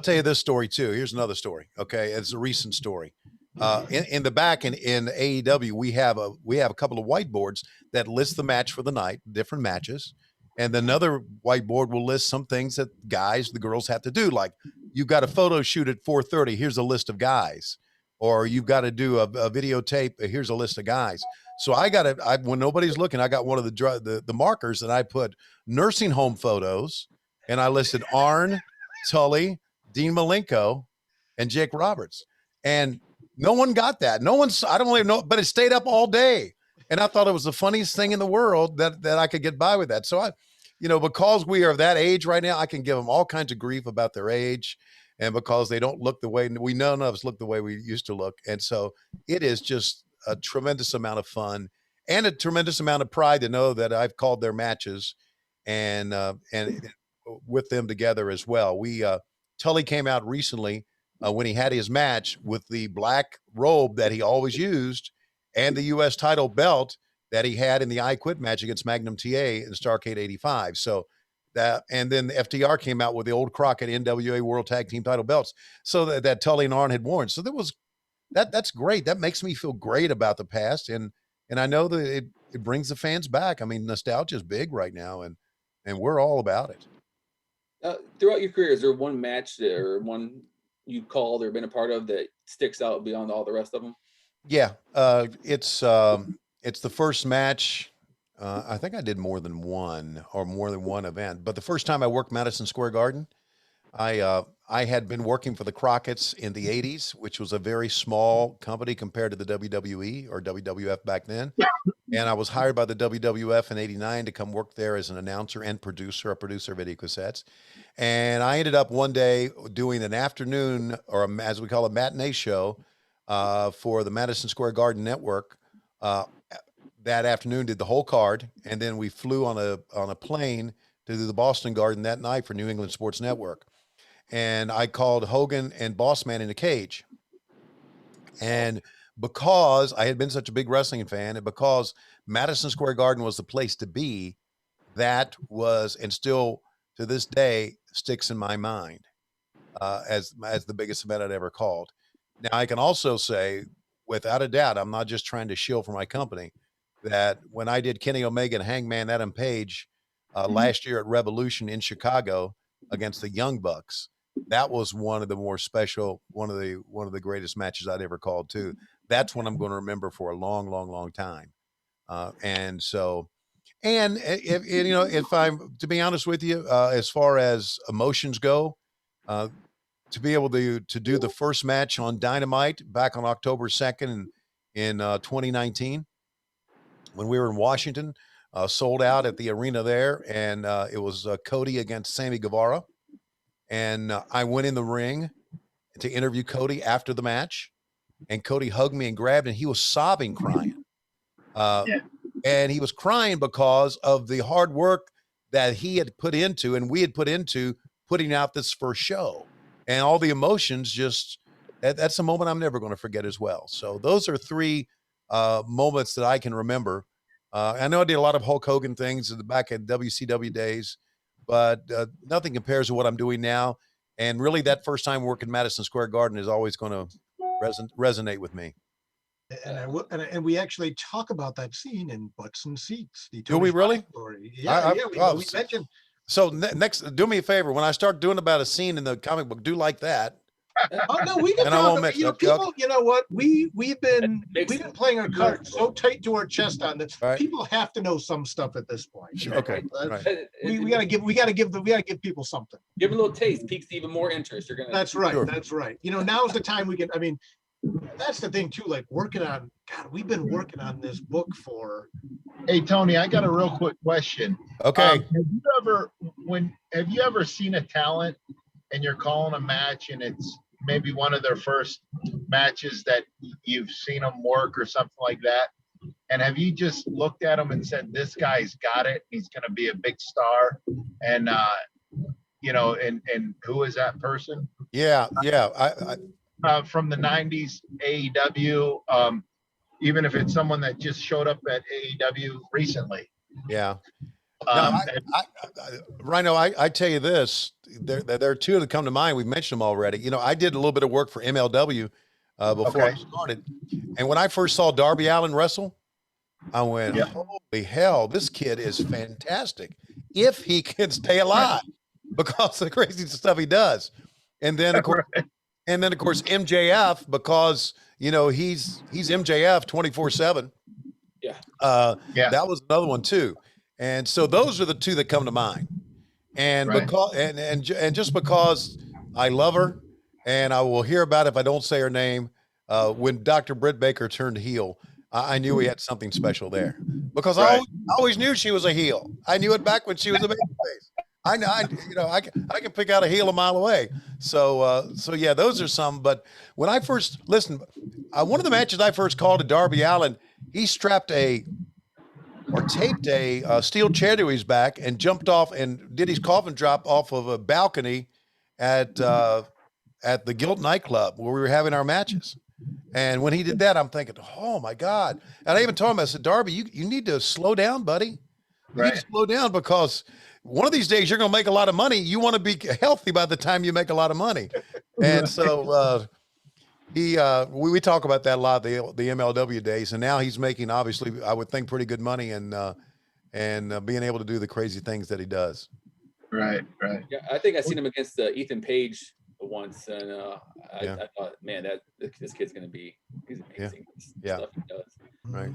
tell you this story too. Here's another story. Okay. It's a recent story. In the back in AEW, we have a couple of whiteboards that list the match for the night, different matches. And another whiteboard will list some things that the girls have to do. Like you've got a photo shoot at 4:30. Here's a list of guys, or you've got to do a videotape. Here's a list of guys. So when nobody's looking, I got one of the markers, and I put nursing home photos, and I listed Arn, Tully, Dean Malenko, and Jake Roberts. And no one got that. I don't even know, but it stayed up all day. And I thought it was the funniest thing in the world that I could get by with that. So because we are that age right now, I can give them all kinds of grief about their age, and because they don't look the way none of us look the way we used to look. And so it is just a tremendous amount of fun and a tremendous amount of pride to know that I've called their matches and with them together as well. Tully came out recently when he had his match with the black robe that he always used and the U.S. title belt that he had in the I Quit match against Magnum TA in Starrcade 85. So And then the FTR came out with the old Crockett NWA World Tag Team title belts, so that Tully and Arn had worn. So that's great. That makes me feel great about the past, and I know that it brings the fans back. I mean, nostalgia is big right now, and we're all about it. Throughout your career, is there one match or one you called or been a part of that sticks out beyond all the rest of them? Yeah, it's the first match. I think I did more than one event, but the first time I worked Madison Square Garden, I had been working for the Crockett's in the 80s, which was a very small company compared to the WWE or WWF back then. And I was hired by the WWF in 89 to come work there as an announcer and producer, a producer of video cassettes. And I ended up one day doing an afternoon, or as we call it, matinee show for the Madison Square Garden Network. That afternoon, did the whole card, and then we flew on a plane to do the Boston Garden that night for New England Sports Network. And I called Hogan and Bossman in a cage. And because I had been such a big wrestling fan, and because Madison Square Garden was the place to be, that was, and still to this day sticks in my mind as the biggest event I'd ever called. Now, I can also say, without a doubt, I'm not just trying to shill for my company, that when I did Kenny Omega and Hangman Adam Page last year at Revolution in Chicago against the Young Bucks, that was one of the more special, one of the greatest matches I'd ever called too. That's one I'm going to remember for a long, long, long time. And if I'm to be honest with you, as far as emotions go, to be able to do the first match on Dynamite back on October 2nd in 2019, when we were in Washington, sold out at the arena there, and it was Cody against Sammy Guevara. And I went in the ring to interview Cody after the match, and Cody hugged me and grabbed, and he was sobbing, crying. And he was crying because of the hard work that he had put into, and we had put into putting out this first show, and all the emotions. That's a moment I'm never going to forget as well. So those are three moments that I can remember. I know I did a lot of Hulk Hogan things in the back at WCW days, but nothing compares to what I'm doing now. And really, that first time working Madison Square Garden is always going to resonate with me. And we actually talk about that scene in Butts and Seats. Do we really? Yeah, we mentioned. So next, do me a favor. When I start doing about a scene in the comic book, do like that. Oh no, we can talk about, people. You know what? We've been playing our cards so tight to our chest on this. Right. People have to know some stuff at this point. Sure. Okay. Right. We gotta give people something. Give them a little taste, piques even more interest. You're gonna. That's right. Sure. That's right. Now's the time we can. I mean, that's the thing too. Like working on. God, we've been working on this book for. Hey Tony, I got a real quick question. Okay. Have you ever seen a talent and you're calling a match and it's maybe one of their first matches that you've seen them work or something like that? And have you just looked at them and said, this guy's got it, he's going to be a big star? And, and who is that person? Yeah. I from the 90s AEW, even if it's someone that just showed up at AEW recently. Yeah. Rhino, I tell you this, there are two that come to mind. We've mentioned them already. I did a little bit of work for MLW before I started. And when I first saw Darby Allin wrestle, I went, holy hell, this kid is fantastic. If he can stay alive, because of the crazy stuff he does. And then, of course, MJF, because, he's MJF 24/7. Yeah. That was another one too. And so those are the two that come to mind. And because and just because I love her, and I will hear about it if I don't say her name, when Dr. Britt Baker turned heel, I knew we had something special there. Because I always knew she was a heel. I knew it back when she was a babyface. I can pick out a heel a mile away. So yeah, those are some. But when I first listened, one of the matches I first called to Darby Allin, he strapped taped a steel chair to his back and jumped off and did his coffin drop off of a balcony at the Guilt nightclub where we were having our matches. And when he did that, I'm thinking, oh my God. And I even told him, I said, Darby, you need to slow down, buddy. You need to slow down because one of these days you're going to make a lot of money. You want to be healthy by the time you make a lot of money. And so we talk about that a lot, the MLW days. And now he's making, obviously, I would think, pretty good money and being able to do the crazy things that he does. Right. Yeah, I think I seen him against Ethan Page once, and I thought, man, this kid's gonna be, he's amazing. Yeah. Stuff he does. Right.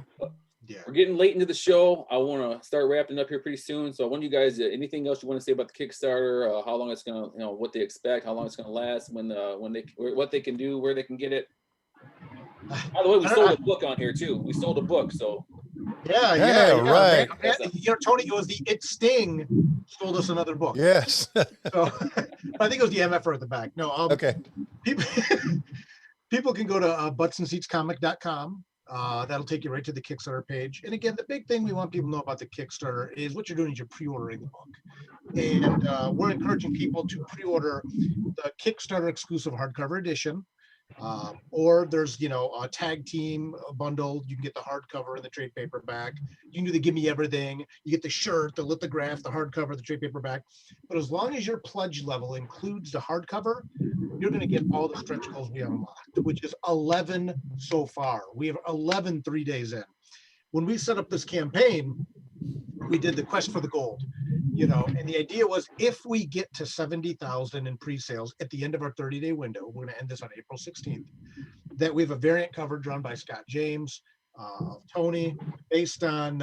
Yeah. We're getting late into the show. I want to start wrapping up here pretty soon. So I want you guys, anything else you want to say about the Kickstarter? How long it's gonna, what they expect, how long it's gonna last, what they can do, where they can get it. By the way, we sold a book on here too. We sold a book, so. Yeah, right. Tony, it was the It Sting sold us another book. Yes. So, I think it was the MFR at the back. No, okay. People can go to buttsandseatscomic.com. That'll take you right to the Kickstarter page. And again, the big thing we want people to know about the Kickstarter is what you're doing is you're pre-ordering the book. And we're encouraging people to pre-order the Kickstarter exclusive hardcover edition. Or there's, a tag team bundle. You can get the hardcover and the trade paperback. You can do the Give Me Everything. You get the shirt, the lithograph, the hardcover, the trade paperback. But as long as your pledge level includes the hardcover, you're going to get all the stretch goals we unlocked, which is 11 so far. We have 11 3 days in. When we set up this campaign, we did the quest for the gold. And the idea was if we get to 70,000 in pre-sales at the end of our 30-day window, we're going to end this on April 16th, that we have a variant cover drawn by Scott James, Tony, based on,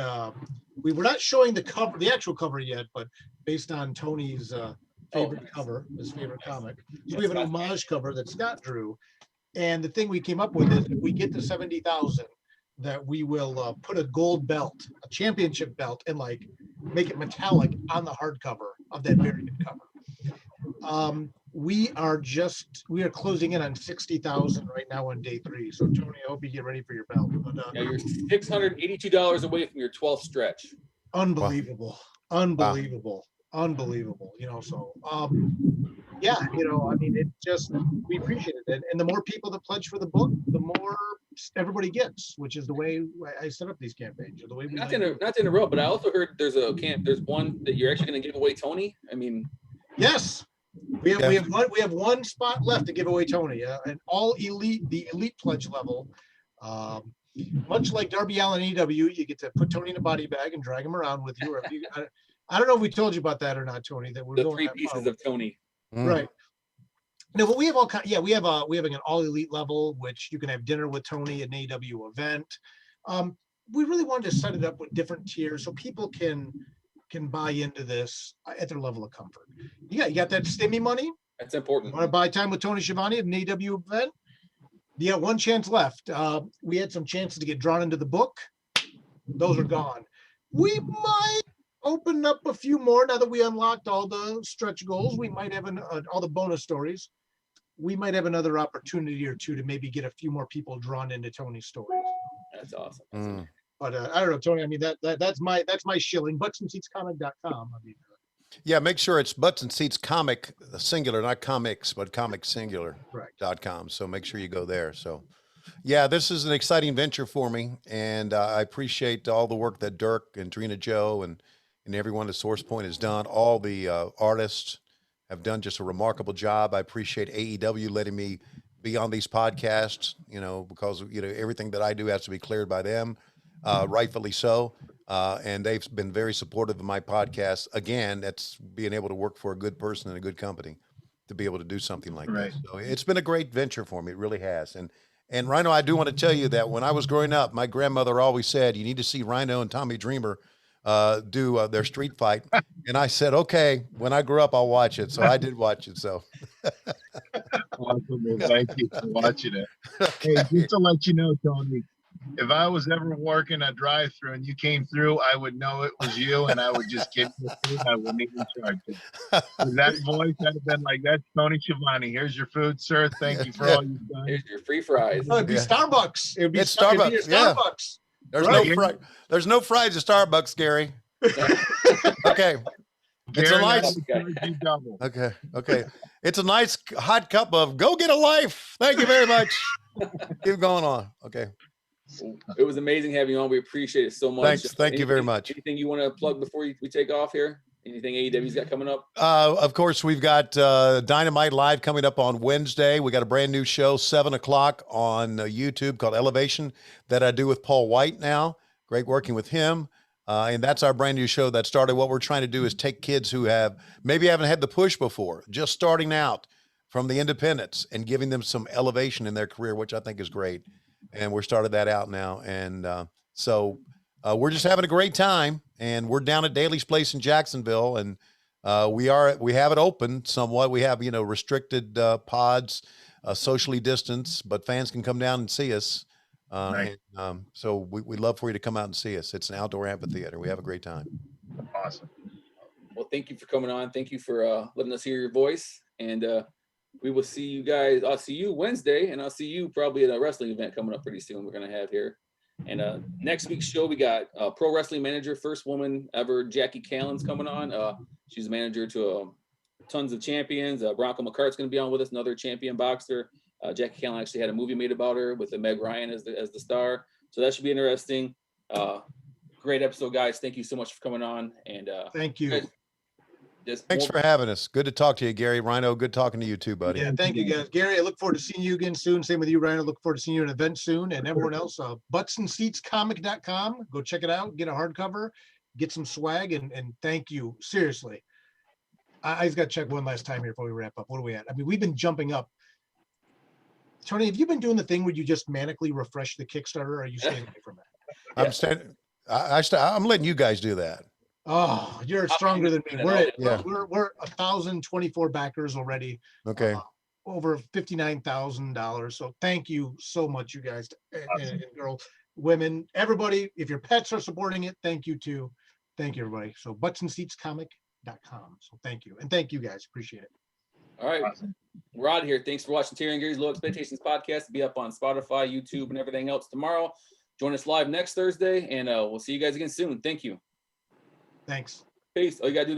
we were not showing the actual cover yet, but based on Tony's favorite cover, his favorite comic. So we have an homage cover that Scott drew. And the thing we came up with is if we get to 70,000, that we will put a gold belt, a championship belt, and make it metallic on the hardcover of that variant cover. We are closing in on 60,000 right now on day 3. So Tony, I hope you get ready for your belt. But, you're $682 away from your 12th stretch. Unbelievable. Wow. Unbelievable. So it just, we appreciate it. And the more people that pledge for the book, the more everybody gets, which is the way I set up these campaigns, or the way we not to interrupt, but I also heard there's one that you're actually going to give away, Tony. I mean, yes, we have one spot left to give away, Tony, an all elite, the elite pledge level. Much like Darby Allin EW, you get to put Tony in a body bag and drag him around with you. Or if you, I don't know if we told you about that or not, Tony. That we're the going 3 pieces of Tony. Right. No, but we have all kind. Yeah, we have an all elite level, which you can have dinner with Tony at an AW event. We really wanted to set it up with different tiers so people can buy into this at their level of comfort. Yeah, you got that stimmy money. That's important. You want to buy time with Tony Schiavone at an AW event? You got one chance left. We had some chances to get drawn into the book. Those are gone. We might open up a few more now that we unlocked all the stretch goals. We might have all the bonus stories. We might have another opportunity or two to maybe get a few more people drawn into Tony's stories. That's awesome. But I don't know, Tony. I mean, that's my shilling. Buttsandseatscomic.com. I mean, yeah, make sure it's Butts and Seats Comic singular, not comics, but comic singular. .com. So make sure you go there. So, yeah, this is an exciting venture for me, and I appreciate all the work that Dirk and Trina Joe and everyone at Source Point has done. All the artists have done just a remarkable job. I appreciate AEW letting me be on these podcasts, because, everything that I do has to be cleared by them, rightfully so. And they've been very supportive of my podcast. Again, that's being able to work for a good person and a good company to be able to do something like this. So it's been a great venture for me. It really has. And Rhino, I do want to tell you that when I was growing up, my grandmother always said, you need to see Rhino and Tommy Dreamer do their street fight. And I said, okay, when I grow up, I'll watch it. So I did watch it. So awesome. Well, thank you for watching it. Okay. Hey, just to let you know, Tony, if I was ever working a drive-through and you came through, I would know it was you, and I would just give you food. I wouldn't even charge you. That voice, I'd have been like, that's Tony Schiavone. Here's your food, sir. Thank you for all you've done. Here's your free fries. Oh, it'd be Starbucks. It'd be Starbucks. It'd be Starbucks. Yeah. There's no fries at Starbucks, Gary. Okay. It's a nice. Okay. It's a nice hot cup of go get a life. Thank you very much. Keep going on. Okay. It was amazing having you on. We appreciate it so much. Thanks. Thank you very much. Anything you want to plug before we take off here? Anything AEW's got coming up? Of course, we've got Dynamite Live coming up on Wednesday. We got a brand new show, 7:00 on YouTube called Elevation that I do with Paul White now. Great working with him. And that's our brand new show that started. What we're trying to do is take kids who maybe haven't had the push before, just starting out from the independents, and giving them some elevation in their career, which I think is great. And we're started that out now. And so we're just having a great time. And we're down at Daly's Place in Jacksonville, and we have it open somewhat. We have, restricted pods, socially distanced, but fans can come down and see us. Nice. And, so we'd love for you to come out and see us. It's an outdoor amphitheater. We have a great time. Awesome. Well, thank you for coming on. Thank you for letting us hear your voice. And we will see you guys. I'll see you Wednesday, and I'll see you probably at a wrestling event coming up pretty soon. We're going to have here. And next week's show, we got Pro Wrestling Manager, first woman ever, Jackie Callan's coming on. She's a manager to tons of champions. Bronco McCart's going to be on with us, another champion boxer. Jackie Callan actually had a movie made about her with Meg Ryan as the star. So that should be interesting. Great episode, guys. Thank you so much for coming on. And thank you. Thanks for having us. Good to talk to you, Gary. Rhino, good talking to you too, buddy. Yeah, thank you, guys. Gary, I look forward to seeing you again soon. Same with you, Ryan. I look forward to seeing you at an event soon. And everyone else, buttsandseatscomic.com. Go check it out. Get a hardcover. Get some swag. And thank you. Seriously. I just got to check one last time here before we wrap up. What are we at? I mean, we've been jumping up. Tony, have you been doing the thing where you just manically refresh the Kickstarter, or are you staying away from it? I'm letting you guys do that. Oh, you're stronger than me. We're 1,024 backers already. Okay. Over $59,000. So thank you so much, you guys, and girls, women, everybody. If your pets are supporting it, thank you too. Thank you, everybody. So buttsandseatscomic.com. So thank you. And thank you guys. Appreciate it. All right. Awesome. We're out of here. Thanks for watching Terry and Gary's Low Expectations podcast. It'll be up on Spotify, YouTube, and everything else tomorrow. Join us live next Thursday, and we'll see you guys again soon. Thank you. Thanks. Peace. All you got to do